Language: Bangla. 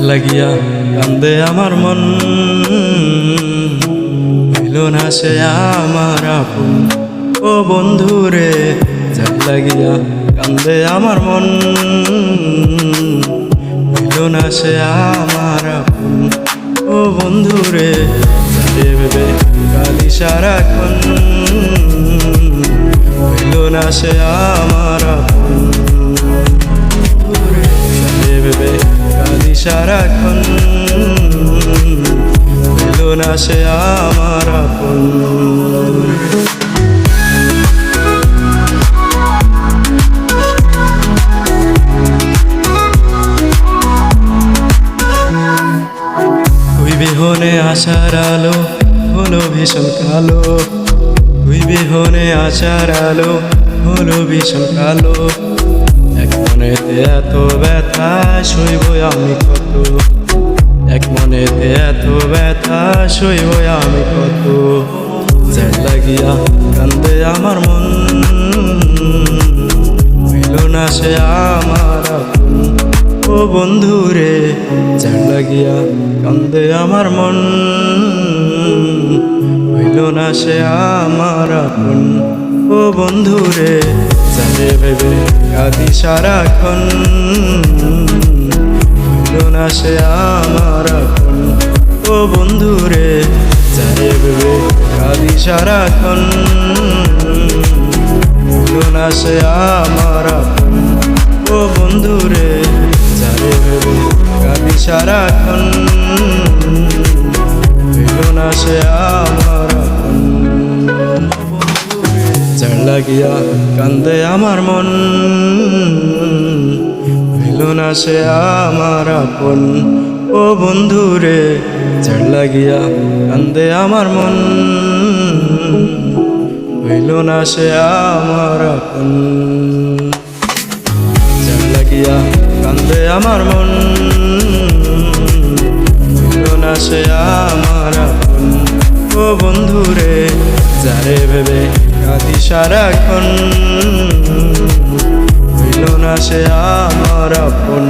লাগিয়া কান্দে আমার মন, হইল না সে আমার আপন। ও বন্ধুরে যার লাগিয়া কান্দে আমার মন, হইল না সে আমার আপন। ও বন্ধুরে যারে ভেবে কালি সারাক্ষণ, হইল না সে আমার আপন। যারে ভেবে কালি সারাক্ষণ, হইল না সে আমার আপন। বিহনে আশার আলো হলো ভীষণ কালো, তুই বিহনে আশার আলো হলো ভীষণ কালো। এক মনেতে এত ব্যথা সইব আমি কত, এক মনেতে এত ব্যথা সইব আমি কত। যার লাগিয়া কান্দে আমার মন, হইল না সে আমার আপন। ও বন্ধুরে যার লাগিয়া কান্দে আমার মন, হইল না সে আমার আপন। ও বন্ধুরে যারে ভেবে কাঁদি সারাক্ষণ, হইল না সে আমার আপন। ও বন্ধুরে যারে ভেবে কাঁদি সারাক্ষণ, হইল না সে আমার আপন। ও বন্ধুরে যারে ভেবে কাঁদি সারাক্ষণ, হইল না সে আমার আপন। যার লাগিয়া কান্দে আমার মন, হইল না সে আমার আপন। ও বন্ধুরে যার লাগিয়া কান্দে আমার মন, হইল না সে আমার আপন। যার লাগিয়া কান্দে আমার মন, হইল না সে আমার আপন। ও বন্ধুরে যারে ভেবে কাঁদি সারাক্ষণ, হইল না সে আমার আপন।